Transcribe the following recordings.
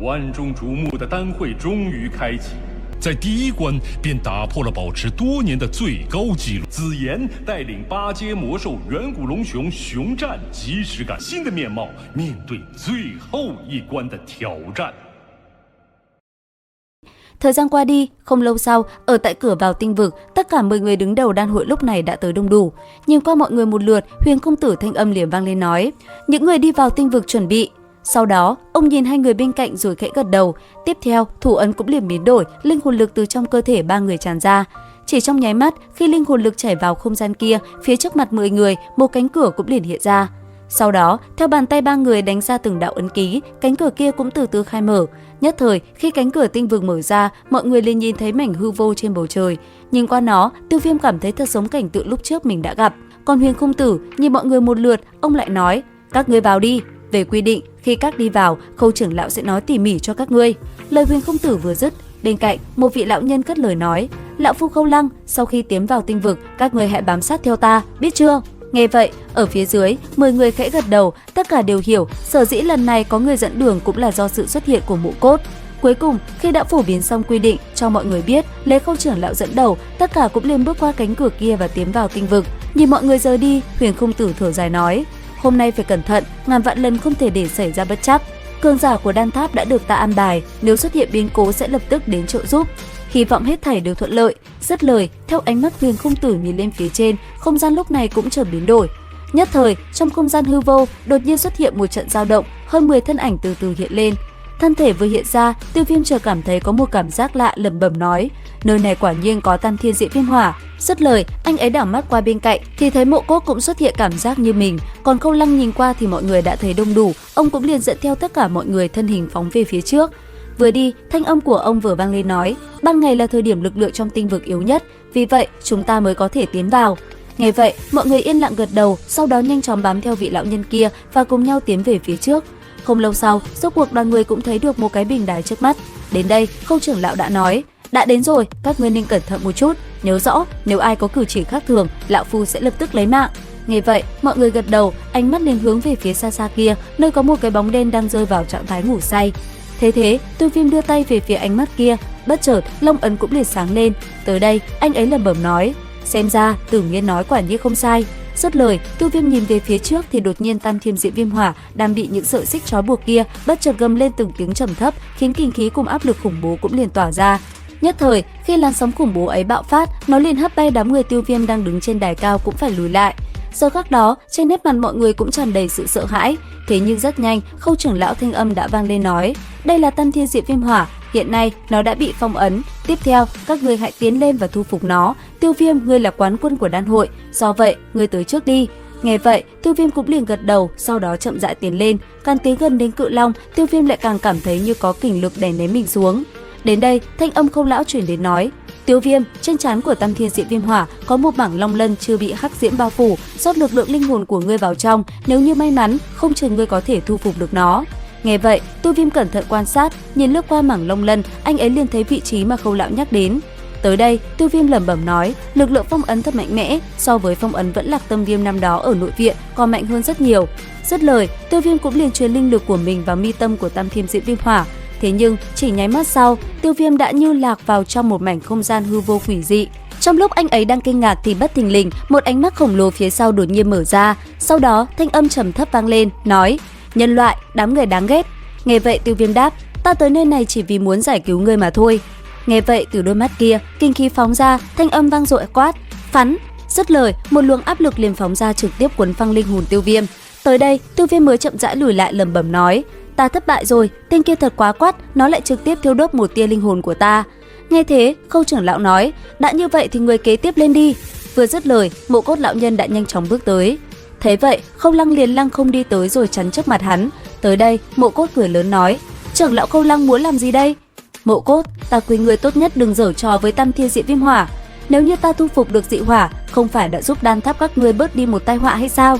万众瞩目的单会终于开启。在第一关便打破了保持多年的最高纪录。紫妍带领8阶魔兽远古龙熊熊战及时改新的面貌，面对最后一关的挑战。Thời gian qua đi, không lâu sau, ở tại cửa vào tinh vực, tất cả 10 người đứng đầu đan hội lúc này đã tới đông đủ. Nhìn qua mọi người một lượt, Huyền công tử thanh âm liền vang lên nói: "Những người đi vào tinh vực chuẩn bị." Sau đó, ông nhìn hai người bên cạnh rồi khẽ gật đầu. Tiếp theo, thủ ấn cũng liền biến đổi, linh hồn lực từ trong cơ thể 3 người tràn ra. Chỉ trong nháy mắt, khi linh hồn lực chảy vào không gian kia, phía trước mặt 10 người, một cánh cửa cũng liền hiện ra. Sau đó, theo bàn tay 3 người đánh ra từng đạo ấn ký, cánh cửa kia cũng từ từ khai mở. Nhất thời, khi cánh cửa tinh vực mở ra, mọi người liền nhìn thấy mảnh hư vô trên bầu trời. Nhìn qua nó, Tiêu Viêm cảm thấy thật giống cảnh tượng lúc trước mình đã gặp. Còn Huyền công tử nhìn mọi người một lượt, ông lại nói: "Các ngươi vào đi. Về quy định, khi các đi vào, Khâu trưởng lão sẽ nói tỉ mỉ cho các ngươi." Lời Huyền công tử vừa dứt, bên cạnh một vị lão nhân cất lời nói: "Lão phu Khâu Lăng, sau khi tiến vào tinh vực, các ngươi hãy bám sát theo ta, biết chưa?" Nghe vậy, ở phía dưới, 10 người khẽ gật đầu, tất cả đều hiểu, sở dĩ lần này có người dẫn đường cũng là do sự xuất hiện của Mộ Cốt. Cuối cùng, khi đã phổ biến xong quy định cho mọi người biết, lấy Khâu trưởng lão dẫn đầu, tất cả cũng liền bước qua cánh cửa kia và tiến vào tinh vực. Nhìn mọi người rời đi, Huyền công tử thở dài nói: "Hôm nay phải cẩn thận, ngàn vạn lần không thể để xảy ra bất trắc. Cường giả của đan tháp đã được ta an bài, nếu xuất hiện biến cố sẽ lập tức đến trợ giúp. Hy vọng hết thảy đều thuận lợi." Dứt lời, theo ánh mắt Huyền công tử nhìn lên phía trên, không gian lúc này cũng chợt biến đổi. Nhất thời, trong không gian hư vô, đột nhiên xuất hiện một trận dao động, hơn 10 thân ảnh từ từ hiện lên. Thân thể vừa hiện ra, Tiêu Viêm chợt cảm thấy có một cảm giác lạ, lẩm bẩm nói: "Nơi này quả nhiên có Tam Thiên Diễm Viêm Hỏa." Dứt lời, anh ấy đảo mắt qua bên cạnh thì thấy Mộ Cốt cũng xuất hiện cảm giác như mình, còn Khâu Lăng nhìn qua thì mọi người đã thấy đông đủ, ông cũng liền dẫn theo tất cả mọi người thân hình phóng về phía trước. Vừa đi, thanh âm của ông vừa vang lên nói: "Ban ngày là thời điểm lực lượng trong tinh vực yếu nhất, vì vậy chúng ta mới có thể tiến vào." Nghe vậy, mọi người yên lặng gật đầu, sau đó nhanh chóng bám theo vị lão nhân kia và cùng nhau tiến về phía trước. Không lâu sau, rốt cuộc đoàn người cũng thấy được một cái bình đài trước mắt. Đến đây, Khâu trưởng lão đã nói: "Đã đến rồi, các ngươi nên cẩn thận một chút, nhớ rõ, nếu ai có cử chỉ khác thường, lão phu sẽ lập tức lấy mạng." Nghe vậy, mọi người gật đầu, ánh mắt liền hướng về phía xa xa kia, nơi có một cái bóng đen đang rơi vào trạng thái ngủ say. Thế, Tiêu Viêm đưa tay về phía ánh mắt kia, bất chợt long ấn cũng liền sáng lên. Tới đây, anh ấy lẩm bẩm nói: "Xem ra Tử Nghiên nói quả nhiên không sai." Dứt lời, Tiêu Viêm nhìn về phía trước thì đột nhiên Tam Thiên Diễm Viêm Hỏa đang bị những sợi xích trói buộc kia bất chợt gầm lên từng tiếng trầm thấp, khiến kinh khí cùng áp lực khủng bố cũng liền tỏa ra. Nhất thời, khi làn sóng khủng bố ấy bạo phát, nó liền hất bay đám người Tiêu Viêm đang đứng trên đài cao cũng phải lùi lại. Giờ khắc đó, trên nét mặt mọi người cũng tràn đầy sự sợ hãi. Thế nhưng rất nhanh, Khâu trưởng lão thanh âm đã vang lên nói: "Đây là Tam Thiên Diễm Viêm Hỏa, hiện nay nó đã bị phong ấn. Tiếp theo, các ngươi hãy tiến lên và thu phục nó. Tiêu Viêm, ngươi là quán quân của đan hội, do vậy ngươi tới trước đi." Nghe vậy, Tiêu Viêm cũng liền gật đầu, sau đó chậm rãi tiến lên. Càng tiến gần đến cự long, Tiêu Viêm lại càng cảm thấy như có kình lực đè nén mình xuống. Đến đây, thanh âm Khâu lão truyền đến nói: "Tiêu Viêm, trên trán của Tam Thiên Diễm Viêm Hỏa có một mảng long lân chưa bị hắc diễm bao phủ, rót lực lượng linh hồn của ngươi vào trong, nếu như may mắn, không chừng ngươi có thể thu phục được nó." Nghe vậy, Tiêu Viêm cẩn thận quan sát, nhìn lướt qua mảng long lân, anh ấy liền thấy vị trí mà Khâu lão nhắc đến. Tới đây, Tiêu Viêm lẩm bẩm nói: "Lực lượng phong ấn thật mạnh mẽ, so với phong ấn Vẫn Lạc Tâm Viêm năm đó ở nội viện còn mạnh hơn rất nhiều." Dứt lời, Tiêu Viêm cũng liền truyền linh lực của mình vào mi tâm của Tam Thiên Diễm Viêm Hỏa. Thế nhưng, chỉ nháy mắt sau, Tiêu Viêm đã như lạc vào trong một mảnh không gian hư vô quỷ dị. Trong lúc anh ấy đang kinh ngạc thì bất thình lình, một ánh mắt khổng lồ phía sau đột nhiên mở ra. Sau đó, thanh âm trầm thấp vang lên, nói: "Nhân loại, đám người đáng ghét." Nghe vậy, Tiêu Viêm đáp: "Ta tới nơi này chỉ vì muốn giải cứu ngươi mà thôi." Nghe vậy, từ đôi mắt kia, kinh khí phóng ra, thanh âm vang dội quát: "Phắn!" Dứt lời, một luồng áp lực liền phóng ra trực tiếp cuốn phăng linh hồn Tiêu Viêm. Tới đây, Tiêu Viêm mới chậm rãi lùi lại lẩm bẩm nói: "Ta thất bại rồi, tên kia thật quá quát, nó lại trực tiếp thiêu đốt một tia linh hồn của ta." Nghe thế, Khâu trưởng lão nói: "Đã như vậy thì người kế tiếp lên đi." Vừa dứt lời, Mộ Cốt lão nhân đã nhanh chóng bước tới. Thế vậy, Khâu Lăng liền lăng không đi tới rồi chắn trước mặt hắn. Tới đây, Mộ Cốt cười lớn nói: "Trưởng lão Khâu Lăng muốn làm gì đây?" "Mộ Cốt, ta khuyên người tốt nhất đừng giở trò với Tam Thiên Diễm Viêm Hỏa. Nếu như ta thu phục được dị hỏa, không phải đã giúp đan tháp các ngươi bớt đi một tai họa hay sao?"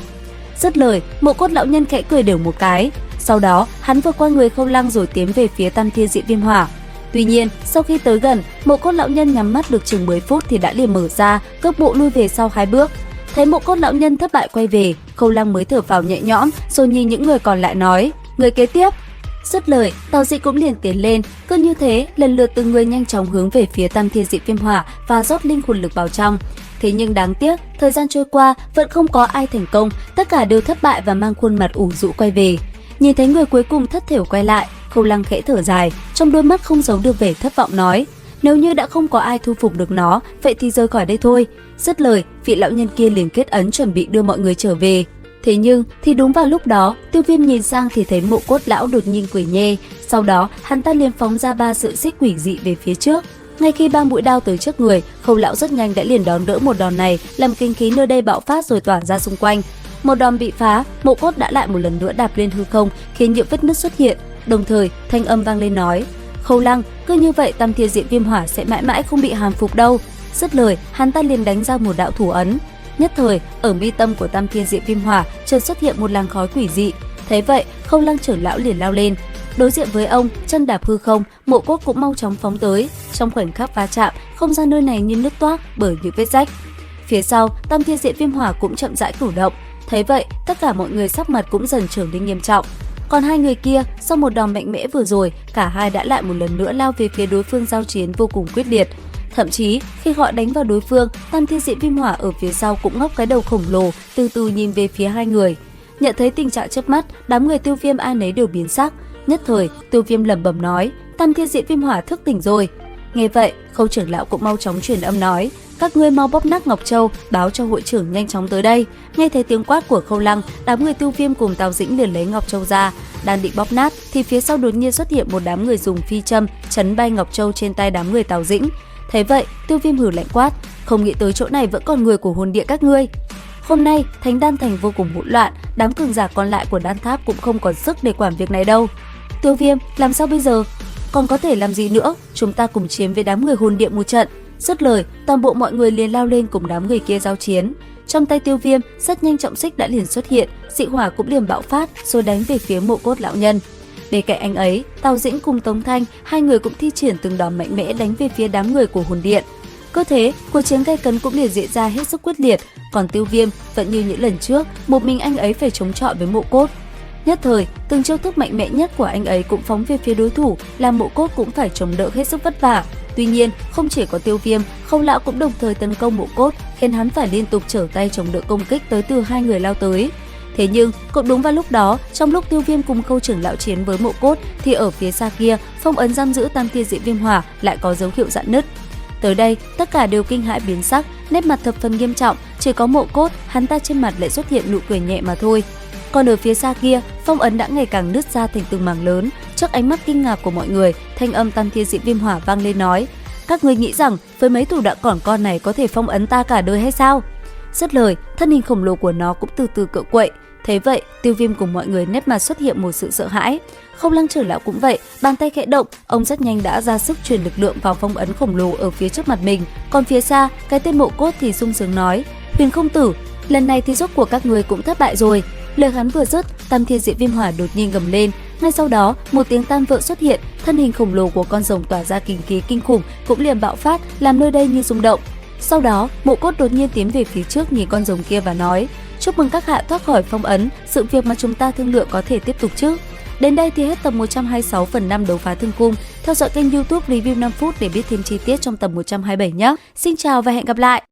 Dứt lời, Mộ Cốt lão nhân khẽ cười đều một cái. Sau đó, hắn vượt qua người Khâu Lăng rồi tiến về phía Tam Thiên Diễm Viêm Hỏa. Tuy nhiên, sau khi tới gần, Mộ Cốt lão nhân nhắm mắt được chừng 10 phút thì đã liền mở ra, cước bộ lui về sau 2 bước. Thấy Mộ Cốt lão nhân thất bại quay về, Khâu Lăng mới thở phào nhẹ nhõm, rồi nhìn những người còn lại nói: "Người kế tiếp." Dứt lời, Tào Dĩnh cũng liền tiến lên, cứ như thế, lần lượt từng người nhanh chóng hướng về phía Tam Thiên Dị Viêm Hỏa và rót linh hồn lực vào trong. Thế nhưng đáng tiếc, thời gian trôi qua vẫn không có ai thành công, tất cả đều thất bại và mang khuôn mặt ủ rũ quay về. Nhìn thấy người cuối cùng thất thểu quay lại, Khâu Lăng khẽ thở dài, trong đôi mắt không giấu được vẻ thất vọng nói: nếu như đã không có ai thu phục được nó, vậy thì rời khỏi đây thôi. Dứt lời, vị lão nhân kia liền kết ấn chuẩn bị đưa mọi người trở về. Thế nhưng, thì đúng vào lúc đó, Tiêu Viêm nhìn sang thì thấy Mộ Cốt lão đột nhiên cười nhẹ, sau đó hắn ta liền phóng ra 3 sợi xích quỷ dị về phía trước. Ngay khi 3 mũi đao tới trước người, Khâu lão rất nhanh đã liền đón đỡ một đòn này, làm kinh khí nơi đây bạo phát rồi tỏa ra xung quanh. Một đòn bị phá, Mộ Cốt đã lại một lần nữa đạp lên hư không, khiến những vết nứt xuất hiện. Đồng thời, thanh âm vang lên nói: Khâu Lăng, cứ như vậy Tam Thiên Dị Viêm Hỏa sẽ mãi mãi không bị hàm phục đâu. Dứt lời, hắn ta liền đánh ra một đạo thủ ấn. Nhất thời, ở mi tâm của Tam Thiên Dị Viêm Hỏa chợt xuất hiện một làn khói quỷ dị. Thế vậy, Khâu Lăng trưởng lão liền lao lên. Đối diện với ông, chân đạp hư không, Mộ Cốt cũng mau chóng phóng tới. Trong khoảnh khắc va chạm, không gian nơi này như nứt toác bởi những vết rách. Phía sau, Tam Thiên Dị Viêm Hỏa cũng chậm rãi cử động. Thế vậy, tất cả mọi người sắc mặt cũng dần trở nên nghiêm trọng. Còn hai người kia, sau một đòn mạnh mẽ vừa rồi, cả hai đã lại một lần nữa lao về phía đối phương giao chiến vô cùng quyết liệt. Thậm chí, khi họ đánh vào đối phương, Tam Thiên Dị Viêm Hỏa ở phía sau cũng ngóc cái đầu khổng lồ, từ từ nhìn về phía hai người. Nhận thấy tình trạng chớp mắt, đám người Tiêu Viêm ai nấy đều biến sắc. Nhất thời, Tiêu Viêm lẩm bẩm nói: Tam Thiên Dị Viêm Hỏa thức tỉnh rồi. Nghe vậy, Khâu trưởng lão cũng mau chóng truyền âm nói: các ngươi mau bóp nát Ngọc Châu, báo cho hội trưởng nhanh chóng tới đây. Nghe thấy tiếng quát của Khâu Lăng, đám người Tiêu Viêm cùng Tào Dĩnh liền lấy Ngọc Châu ra, đang định bóp nát thì phía sau đột nhiên xuất hiện một đám người dùng phi châm chấn bay Ngọc Châu trên tay đám người Tào Dĩnh. Thế vậy, Tiêu Viêm hừ lạnh quát: không nghĩ tới chỗ này vẫn còn người của hồn địa các ngươi. Hôm nay, Thánh Đan Thành vô cùng hỗn loạn, đám cường giả còn lại của Đan Tháp cũng không còn sức để quản việc này đâu. Tiêu Viêm, làm sao bây giờ? Còn có thể làm gì nữa? Chúng ta cùng chiến với đám người hồn địa một trận. Dứt lời, toàn bộ mọi người liền lao lên cùng đám người kia giao chiến. Trong tay Tiêu Viêm, rất nhanh trọng xích đã liền xuất hiện, dị hỏa cũng liền bạo phát rồi đánh về phía Mộ Cốt lão nhân. Bên cạnh anh ấy, Tào Dĩnh cùng Tống Thanh, hai người cũng thi triển từng đòn mạnh mẽ đánh về phía đám người của hồn điện. Cứ thế, cuộc chiến gay cấn cũng liền diễn ra hết sức quyết liệt, còn Tiêu Viêm vẫn như những lần trước, một mình anh ấy phải chống chọi với Mộ Cốt. Nhất thời, từng chiêu thức mạnh mẽ nhất của anh ấy cũng phóng về phía đối thủ, làm Mộ Cốt cũng phải chống đỡ hết sức vất vả. Tuy nhiên, không chỉ có Tiêu Viêm, Khâu lão cũng đồng thời tấn công Mộ Cốt, khiến hắn phải liên tục trở tay chống đỡ công kích tới từ hai người lao tới. Thế nhưng, cũng đúng vào lúc đó, trong lúc Tiêu Viêm cùng Khâu trưởng lão chiến với Mộ Cốt, thì ở phía xa kia, phong ấn giam giữ Tam Thiên Dị Viêm Hỏa lại có dấu hiệu rạn nứt. Tới đây, tất cả đều kinh hãi biến sắc, nét mặt thập phần nghiêm trọng, chỉ có Mộ Cốt, hắn ta trên mặt lại xuất hiện nụ cười nhẹ mà thôi. Còn ở phía xa kia, phong ấn đã ngày càng nứt ra thành từng mảng lớn. Trước ánh mắt kinh ngạc của mọi người, thanh âm Tam Thiên Dị Viêm Hỏa vang lên nói: các ngươi nghĩ rằng với mấy thủ đoạn còn con này có thể phong ấn ta cả đời hay sao? Dứt lời, thân hình khổng lồ của nó cũng từ từ cựa quậy. Thế vậy, Tiêu Viêm cùng mọi người nét mặt xuất hiện một sự sợ hãi. Khâu Lăng trưởng lão cũng vậy, bàn tay khẽ động, ông rất nhanh đã ra sức truyền lực lượng vào phong ấn khổng lồ ở phía trước mặt mình. Còn phía xa, cái tên Mộ Cốt thì sung sướng nói: Huyền công tử, lần này thì rốt cuộc các người cũng thất bại rồi. Lời hắn vừa dứt, Tam Thiên Dị Viêm Hỏa đột nhiên gầm lên. Ngay sau đó, một tiếng tan vỡ xuất hiện, thân hình khổng lồ của con rồng tỏa ra kinh khí kinh khủng cũng liền bạo phát, làm nơi đây như rung động. Sau đó, Mộ Cốt đột nhiên tiến về phía trước nhìn con rồng kia và nói: chúc mừng các hạ thoát khỏi phong ấn, sự việc mà chúng ta thương lượng có thể tiếp tục chứ. Đến đây thì hết tập 126 phần 5 đấu phá thương cung. Theo dõi kênh YouTube Review 5 phút để biết thêm chi tiết trong tập 127 nhé. Xin chào và hẹn gặp lại!